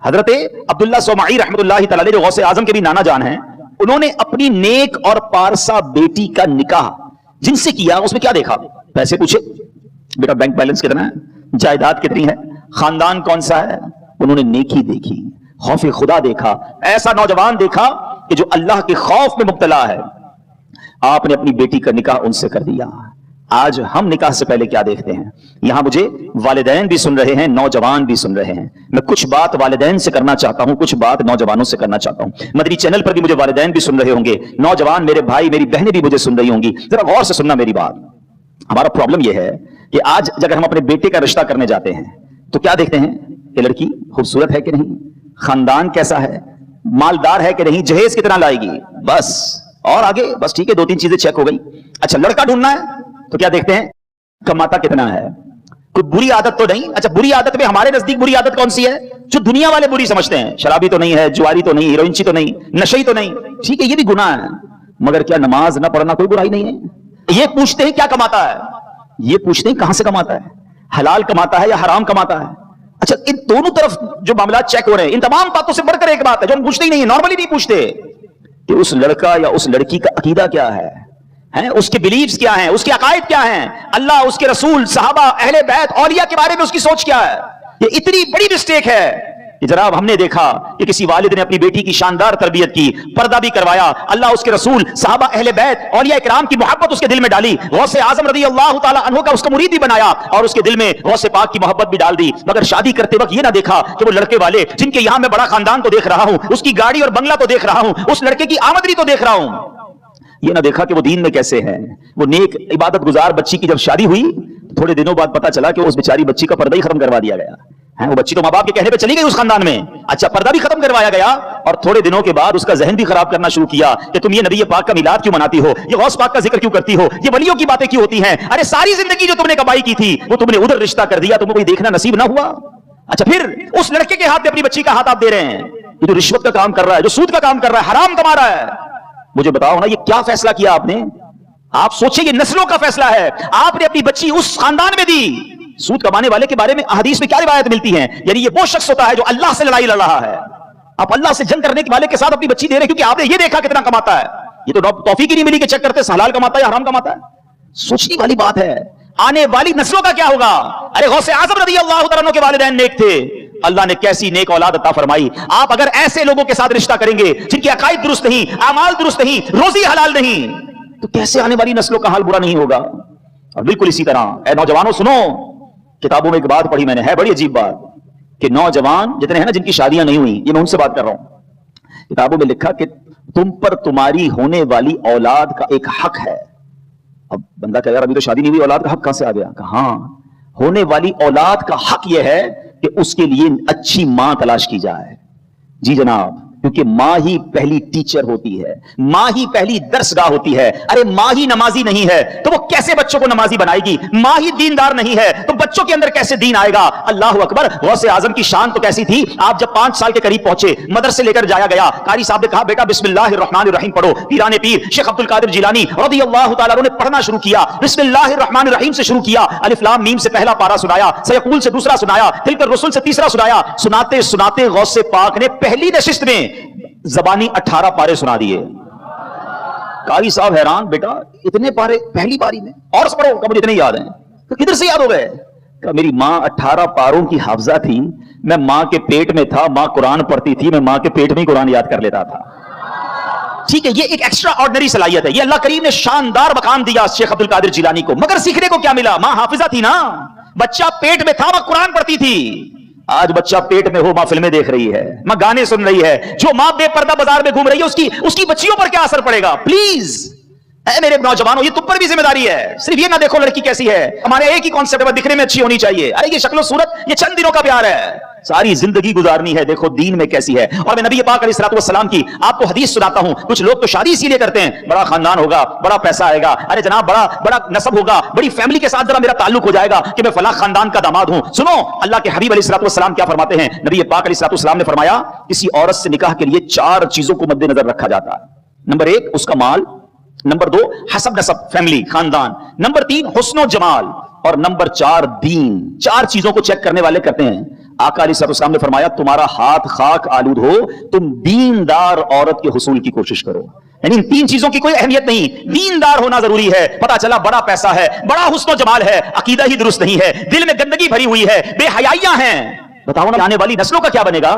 حضرت عبداللہ سومعی رحمۃ اللہ تعالی جو غوث اعظم کے بھی نانا جان ہیں، انہوں نے اپنی نیک اور پارسا بیٹی کا نکاح جن سے کیا اس میں کیا دیکھا؟ پیسے پوچھے، بیٹا بینک بیلنس کتنا ہے، جائیداد کتنی ہے، خاندان کون سا ہے؟ انہوں نے نیکی دیکھی، خوف خدا دیکھا، ایسا نوجوان دیکھا کہ جو اللہ کے خوف میں مبتلا ہے، آپ نے اپنی بیٹی کا نکاح ان سے کر دیا۔ آج ہم نکاح سے پہلے کیا دیکھتے ہیں؟ یہاں مجھے والدین بھی سن رہے ہیں، نوجوان بھی سن رہے ہیں، میں کچھ بات والدین سے کرنا چاہتا ہوں، کچھ بات نوجوانوں سے کرنا چاہتا ہوں۔ مدنی چینل پر بھی مجھے والدین بھی سن رہے ہوں گے، نوجوان میرے بھائی میری بہنیں بھی مجھے سن رہی ہوں گی، ذرا غور سے سننا میری بات۔ ہمارا پرابلم یہ ہے کہ آج اگر ہم اپنے بیٹے کا رشتہ کرنے جاتے ہیں تو کیا دیکھتے ہیں؟ یہ لڑکی خوبصورت ہے کہ نہیں، خاندان کیسا ہے، مالدار ہے کہ نہیں، جہیز کتنا لائے گی، بس اور آگے بس ٹھیک ہے، دو تین چیزیں چیک ہو گئی۔ اچھا لڑکا ڈھونڈنا ہے تو کیا دیکھتے ہیں؟ کماتا کتنا ہے، کوئی بری عادت تو نہیں۔ اچھا بری عادت میں ہمارے نزدیک بری عادت کون سی ہے جو دنیا والے بری سمجھتے ہیں؟ شرابی تو نہیں ہے، جواری تو نہیں، ہیروئنچی تو نہیں، نشئی تو نہیں، ٹھیک ہے یہ بھی گناہ ہے، مگر کیا نماز نہ پڑھنا کوئی برائی نہیں ہے؟ یہ پوچھتے ہیں کیا کماتا ہے، یہ پوچھتے ہیں کہاں سے کماتا ہے، حلال کماتا ہے یا حرام کماتا ہے۔ اچھا ان دونوں طرف جو معاملات چیک ہو رہے ہیں، ان تمام باتوں سے بڑھ کر ایک بات ہے جو ہم پوچھتے ہی نہیں ہیں، نارملی نہیں پوچھتے کہ اس لڑکا یا اس لڑکی کا عقیدہ کیا ہے، اس کے بلیفز کیا ہیں، اس کے عقائد کیا ہیں، اللہ، اس کے رسول، صحابہ، اہل بیت، اولیاء کے بارے میں اس کی سوچ کیا ہے۔ یہ اتنی بڑی مسٹیک ہے کہ جناب ہم نے دیکھا کہ کسی والد نے اپنی بیٹی کی شاندار تربیت کی، پردہ بھی کروایا، اللہ، اس کے رسول، صحابہ، اہل بیت، اولیاء کرام کی محبت اس کے دل میں ڈالی، غوث اعظم رضی اللہ تعالی عنہ کا اس کا مرید بھی بنایا اور اس کے دل میں غوث پاک کی محبت بھی ڈال دی، مگر شادی کرتے وقت یہ نہ دیکھا کہ وہ لڑکے والے جن کے یہاں میں بڑا خاندان تو دیکھ رہا ہوں، اس کی گاڑی اور بنگلہ تو دیکھ رہا ہوں، اس لڑکے کی آمدنی تو دیکھ رہا ہوں، یہ نہ دیکھا کہ وہ دین میں کیسے ہے۔ وہ نیک عبادت گزار بچی کی جب شادی ہوئی تھوڑے دنوں بعد پتا چلا کہ اس بیچاری بچی کا پردہ ہی ختم کروا دیا گیا ہے، وہ بچی تو ماں باپ کے کہنے پہ چلی گئی اس خاندان میں، اچھا پردہ بھی ختم کروایا گیا، اور تھوڑے دنوں کے بعد اس کا ذہن بھی خراب کرنا شروع کیا کہ تم یہ نبی پاک کا میلاد کیوں مناتی ہو، یہ غوث پاک کا ذکر کیوں کرتی ہو، یہ ولیوں کی باتیں کیوں ہوتی ہیں، ارے ساری زندگی جو تم نے کمائی کی تھی وہ تم نے ادھر رشتہ کر دیا، تمہیں کوئی دیکھنا نصیب نہ ہوا۔ اچھا پھر اس لڑکے کے ہاتھ میں اپنی بچی کا ہاتھ آپ دے رہے ہیں، یہ جو رشوت کا کام کر رہا ہے، جو سود کا کام کر رہا ہے، حرام کما رہا ہے، مجھے بتاؤ نا یہ کیا فیصلہ کیا آپ نے؟ آپ سوچیں یہ نسلوں کا فیصلہ ہے، آپ نے اپنی بچی اس خاندان میں دی۔ سود کمانے والے کے بارے میں احادیث میں کیا روایت ملتی ہیں؟ یعنی یہ وہ شخص ہوتا ہے جو اللہ سے لڑائی لڑ رہا ہے، آپ اللہ سے جنگ کرنے والے کے ساتھ اپنی بچی دے رہے کیونکہ آپ نے یہ دیکھا کتنا کماتا ہے، یہ تو توفیق ہی نہیں ملی کہ چیک کرتے حلال کماتا ہے یا حرام کماتا ہے۔ سوچنے والی بات ہے، آنے والی نسلوں کا کیا ہوگا؟ ارے غوث اعظم رضی اللہ تعالیٰ عنہ کے والدین نیک تھے، اللہ نے کیسی نیک اولاد عطا فرمائی۔ آپ اگر ایسے لوگوں کے ساتھ رشتہ کریں گے جن کے عقائد درست نہیں، اعمال درست نہیں، روزی حلال نہیں، تو کیسے آنے والی نسلوں کا حال برا نہیں ہوگا؟ اور بالکل اسی طرح اے نوجوانوں سنو، کتابوں میں ایک بات پڑھی میں نے، ہے بڑی عجیب بات، کہ نوجوان جتنے ہیں نا جن کی شادیاں نہیں ہوئی، یہ میں ان سے بات کر رہا ہوں، کتابوں میں لکھا کہ تم پر تمہاری ہونے والی اولاد کا ایک حق ہے۔ اب بندہ کہا یار ابھی تو شادی نہیں ہوئی، اولاد کا حق کہاں سے آ گیا؟ کہا ہاں، ہونے والی اولاد کا حق یہ ہے کہ اس کے لیے اچھی ماں تلاش کی جائے۔ جی جناب، کیونکہ ماں ہی پہلی ٹیچر ہوتی ہے، ماں ہی پہلی درسگاہ ہوتی ہے۔ ارے ماں ہی نمازی نہیں ہے تو وہ کیسے بچوں کو نمازی بنائے گی؟ ماں ہی دیندار نہیں ہے تو بچوں کے اندر کیسے دین آئے گا؟ اللہ اکبر! غوث اعظم کی شان تو کیسی تھی، آپ جب 5 سال کے قریب پہنچے، مدرسے لے کر جایا گیا، قاری صاحب نے کہا بیٹا بسم اللہ الرحمن الرحیم پڑھو، پیران پیر شیخ عبد القادر جیلانی رضی اللہ تعالیٰ عنہ نے پڑھنا شروع کیا، بسم اللہ الرحمن الرحیم سے شروع کیا، الف لام میم سے پہلا پارا سنایا، سیقول سے دوسرا سنایا، تلک الرسل سے تیسرا سنایا، سناتے سناتے غوث پاک نے پہلی نشست میں زبانی 18 پارے سنا دیے۔ قاری صاحب حیران، بیٹا اتنے پارے پہلی باری میں؟ اور پڑھو، کہ مجھے اتنے یاد ہیں۔ تو کدھر سے یاد ہو گئے؟ کہ میری ماں 18 پاروں کی حافظہ تھی، میں ماں کے پیٹ میں تھا، ماں قرآن پڑھتی تھی، میں ماں کے پیٹ میں ہی قرآن یاد کر لیتا تھا۔ ٹھیک ہے، یہ ایک ایکسٹرا آرڈنری صلاحیت ہے، یہ اللہ کریم نے شاندار مقام دیا شیخ عبد القادر جیلانی کو، مگر سیکھنے کو کیا ملا؟ ماں حافظہ تھی نا، بچہ پیٹ میں تھا، وہ قرآن پڑھتی تھی۔ آج بچہ پیٹ میں ہو، ماں فلمیں دیکھ رہی ہے، ماں گانے سن رہی ہے، جو ماں بے پردہ بازار میں گھوم رہی ہے اس کی بچیوں پر کیا اثر پڑے گا؟ پلیز اے میرے نوجوانوں، یہ تم پر بھی ذمہ داری ہے۔ صرف یہ نہ دیکھو لڑکی کیسی ہے، ہمارے ایک ہی کانسیپٹ ہے دکھنے میں اچھی ہونی چاہیے، ارے یہ شکل و صورت یہ چند دنوں کا پیار ہے، ساری زندگی گزارنی ہے، دیکھو دین میں کیسی ہے۔ اور میں نبی پاک علیہ الصلوۃ والسلام کی آپ کو حدیث سناتا ہوں، کچھ لوگ تو شادی اسی لیے کرتے ہیں بڑا خاندان ہوگا، بڑا پیسہ آئے گا، ارے جناب بڑا نسب ہوگا، بڑی فیملی کے ساتھ ذرا میرا تعلق ہو جائے گا کہ میں فلاں خاندان کا داماد ہوں۔ سنو اللہ کے حبیب علیہ الصلوۃ والسلام کیا فرماتے ہیں، نبی پاک علیہ الصلوۃ والسلام نے فرمایا کسی عورت سے نکاح کے لیے 4 چیزوں کو مد نظر رکھا جاتا ہے۔ نمبر 1 اس کا مال، نمبر 2 حسب نسب فیملی خاندان، نمبر 3 حسن و جمال، اور نمبر 4 دین۔ 4 چیزوں کو چیک کرنے والے کرتے ہیں आका अलैहिस्सलाम ने फरमाया तुम्हारा हाथ खाक आलूद हो, तुम दीनदार औरत के हुसूल की कोशिश करो। यानी इन तीन चीजों की कोई अहमियत नहीं, दीनदार होना जरूरी है। पता चला बड़ा पैसा है, बड़ा हुस्न जमाल है, अकीदा ही दुरुस्त नहीं है, दिल में गंदगी भरी हुई है, बेहयाइयां हैं, बताओ ना आने वाली नस्लों का क्या बनेगा?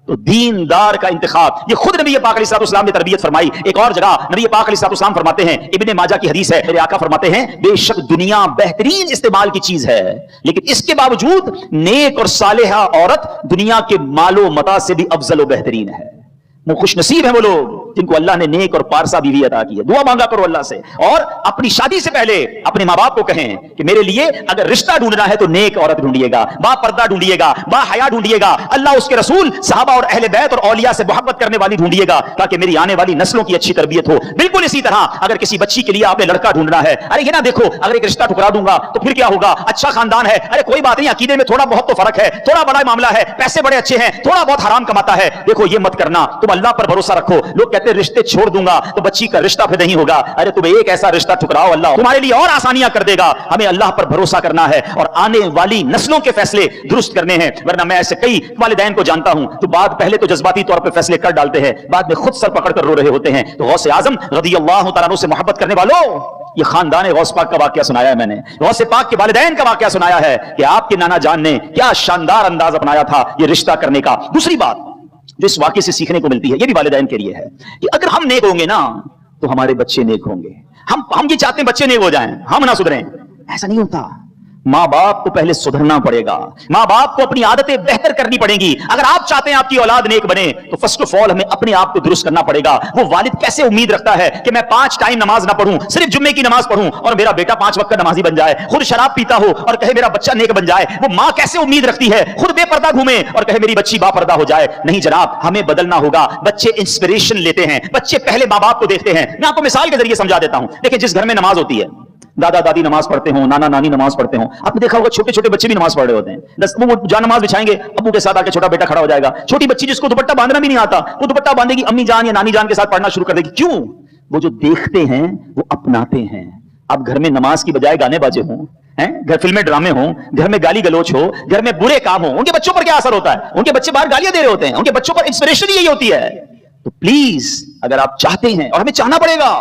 तो दीनदार का इंतखाब ये खुद नबी पाक अलैहिस्सलाम ने तरबियत फरमाई। एक और जगह नबी पाक अलैहिस्सलाम फरमाते हैं, इब्ने माजा की हदीस है, मेरे आका फरमाते हैं बेशक दुनिया बेहतरीन इस्तेमाल की चीज है, लेकिन इसके बावजूद नेक और सालेहा औरत दुनिया के मालो मता से भी अफजल और बेहतरीन है। वो खुश नसीब है वो लोग जिनको अल्लाह ने नेक और पारसा बीवी अता की है। दुआ मांगा करो अल्लाह से, और अपनी शादी से पहले अपने माँ बाप को कहें कि मेरे लिए अगर रिश्ता ढूंढना है तो नेक औरत ढूंढिएगा, बा पर्दा ढूंढिएगा, बा हया ढूंढिएगा, अल्लाह उसके रसूल सहाबा और अहले बैत और औलिया से मोहब्बत करने वाली ढूंढिएगा, ताकि मेरी आने वाली नस्लों की अच्छी तरबियत हो। बिल्कुल इसी तरह अगर किसी बच्ची के लिए आपने लड़का ढूंढना है, अरे ये ना देखो अगर एक रिश्ता ठुकरा दूंगा तो फिर क्या होगा, अच्छा खानदान है, अरे कोई बात नहीं, अकीदे में थोड़ा बहुत तो फर्क है, थोड़ा बड़ा मामला है, पैसे बड़े अच्छे हैं, थोड़ा बहुत हराम कमाता है, देखो ये मत करना, तुम अल्लाह पर भरोसा रखो। लोग कहते हैं रिश्ते छोड़ दूंगा तो बच्ची का रिश्ता फिर नहीं होगा। अरे तुम एक ऐसा रिश्ता ठुकराओ, अल्लाह तुम्हारे लिए और आसानियां कर देगा। हमें अल्लाह पर भरोसा करना है और आने वाली नस्लों के फैसले दुरुस्त करने हैं। वरना मैं ऐसे कई वालिदैन को जानता हूं तो बाद पहले तो जज्बाती तौर पर फैसले कर डालते हैं, बाद में खुद सर पकड़ कर रो रहे होते हैं। तो गौसे आजम रज़ियल्लाहु तआला अन्हु से मोहब्बत करने वालों, ये खानदान गौस पाक का वाकया सुनाया है मैंने, गौसे पाक के वालिदैन का वाकया सुनाया है कि आपके नाना जान ने क्या शानदार अंदाज अपनाया था ये रिश्ता करने का। दूसरी बात जो इस वाकये से सीखने को मिलती है, ये भी वालिदैन के लिए है कि अगर हम नेक होंगे ना तो हमारे बच्चे नेक होंगे। हम ये चाहते हैं बच्चे नेक हो जाएं, हम ना सुधरें, ऐसा नहीं होता। माँ बाप को पहले सुधरना पड़ेगा, माँ बाप को अपनी आदतें बेहतर करनी पड़ेंगी। अगर आप चाहते हैं आपकी औलाद नेक बने तो फर्स्ट ऑफ ऑल हमें अपने आप को दुरुस्त करना पड़ेगा। वो वालिद कैसे उम्मीद रखता है कि मैं 5 टाइम नमाज ना पढ़ूं, सिर्फ जुम्मे की नमाज पढ़ूं और मेरा बेटा 5 वक्त का नमाजी बन जाए, खुद शराब पीता हो और कहे मेरा बच्चा नेक बन जाए। वो माँ कैसे उम्मीद रखती है खुद बेपर्दा घूमे और कहे मेरी बच्ची बापर्दा हो जाए। नहीं जनाब, हमें बदलना होगा। बच्चे इंस्पिरेशन लेते हैं, बच्चे पहले माँ बाप को देखते हैं। मैं आपको मिसाल के जरिए समझा देता हूं। देखिए, जिस घर में नमाज होती है, दादा दादी नमाज पढ़ते हो, नाना नानी नमाज पढ़ते हो, आपने देखा होगा छोटे छोटे बच्चे भी नमाज पढ़ रहे होते हैं। वो जहाँ नमाज बिछाएंगे अब्बू के साथ आके छोटा बेटा खड़ा हो जाएगा। छोटी बच्ची जिसको दुपट्टा बांधना भी नहीं आता, वो दुपट्टा बांधेगी, अम्मी जान या नानी जान के साथ पढ़ना शुरू कर देगी। क्यों? वो जो देखते हैं वो अपनाते हैं। अब घर में नमाज की बजाय गाने बाजे हों, घर फिल्में ड्रामे हों, घर में गाली गलोच हो, घर में बुरे काम हो, उनके बच्चों पर क्या असर होता है? उनके बच्चे बाहर गालियां दे रहे होते हैं, उनके बच्चों पर इंस्पिरेशन यही होती है। तो प्लीज अगर आप चाहते हैं, और हमें चाहना पड़ेगा,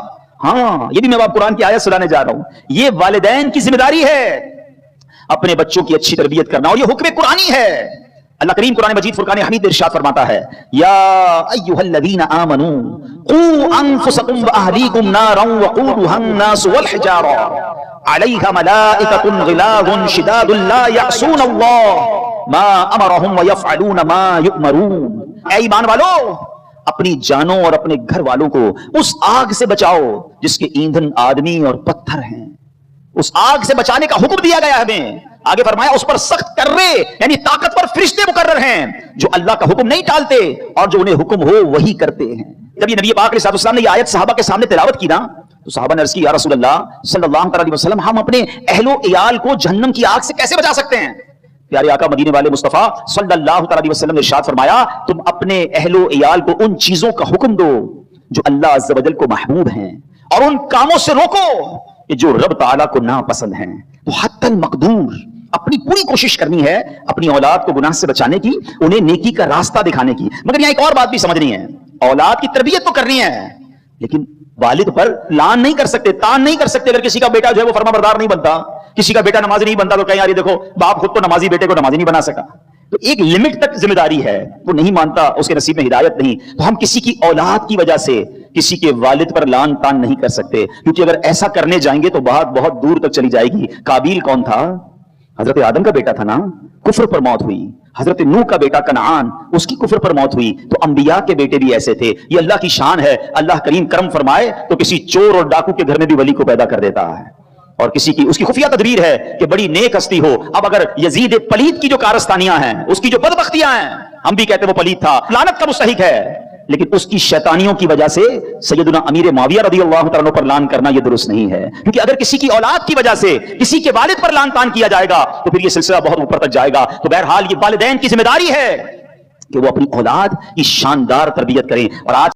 हाँ ये भी मैं आपको कुरान की आयत सुनाने जा रहा हूं, ये वालिदैन की जिम्मेदारी है अपने बच्चों की अच्छी तरबियत करना, और ये हुक्म कुरानी है। अल्लाह करीम कुरान मजीद फुरकान हमीद इरशाद फरमाता है, या अय्युहल्लज़ीना आमनू क़ू अनफुसकुम व अहलीकुम नारन वक़ूदुहा अन्नास वल हिजारा अलैहा मलाइकतुन ग़िलाज़ुन शिदादुन ला यअसूनल्लाह मा अमरहुम व यफ़अलून मा युअमरून। ऐ ईमान वालों, अपनी जानों और अपने घर वालों को उस आग से बचाओ जिसके ईंधन आदमी और पत्थर हैं। उस आग से बचाने का हुक्म दिया गया हमें। आगे फरमाया उस पर सख्त कर्रे यानी ताकतवर फरिश्ते मुकर्रर हैं जो अल्लाह का हुक्म नहीं टालते और जो उन्हें हुक्म हो वही करते हैं। जब ये नबी पाक अलैहिस्सलाम ने ये आयत सहाबा के सामने तिलावत की ना, तो सहाबा ने अर्ज़ की, या रसूल अल्लाह सल्लल्लाहु अलैहि वसल्लम, हम अपने अहलो इयाल को जहन्नम की आग से कैसे बचा सकते हैं? प्यारे आका मदीने वाले मुस्तफा सल्लल्लाहु अलैहि वसल्लम ने इरशाद फरमाया, तुम अपने अहलो इयाल को उन चीजों का हुक्म दो जो अल्लाह अज़्ज़ वजल को महबूब हैं, और उन कामों से रोको कि जो रब ताला को नापसंद हैं। तो हत्तल मकदूर अपनी पूरी कोशिश करनी है अपनी औलाद को गुनाह से बचाने की, उन्हें नेकी का रास्ता दिखाने की। मगर यहां एक और बात भी समझनी है, औलाद की तरबियत तो करनी है, लेकिन वालिद पर लान नहीं कर सकते, तान नहीं कर सकते। अगर किसी का बेटा जो है वो फरमाबरदार नहीं बनता, किसी का बेटा नमाजी नहीं बनता, तो कहीं यार ये देखो बाप खुद तो नमाजी बेटे को नमाजी नहीं बना सका। तो एक लिमिट तक जिम्मेदारी है, वो नहीं मानता, उसके नसीब में हिदायत नहीं। तो हम किसी की औलाद की वजह से किसी के वालिद पर लान तान नहीं कर सकते, क्योंकि अगर ऐसा करने जाएंगे तो बात बहुत दूर तक चली जाएगी। काबिल कौन था? हजरत आदम का बेटा था ना, कुफ्र पर मौत हुई। हजरत नूह का बेटा कनान, उसकी कुफ्र पर मौत हुई। तो अंबिया के बेटे भी ऐसे थे। ये अल्लाह की शान है। अल्लाह करीम करम फरमाए तो किसी चोर और डाकू के घर में भी वली को पैदा कर देता है, और किसी की उसकी खुफिया तदबीर है कि बड़ी नेक हस्ती हो। अब अगर यजीद पलीत की जो कारस्तानियां हैं, उसकी जो बदबख्तियां हैं, हम भी कहते हैं वो पलीत था, लानत का मुस्तहिक है, लेकिन उसकी शैतानियों की वजह से सैयदना अमीर मुआविया रज़ियल्लाहु तआला पर लान करना यह दुरुस्त नहीं है। क्योंकि अगर किसी की औलाद की वजह से किसी के वालिद पर लान तान किया जाएगा तो फिर यह सिलसिला बहुत ऊपर तक जाएगा। तो बहरहाल ये वालिदैन की जिम्मेदारी है कि वो अपनी औलाद की शानदार तरबियत करें। और आज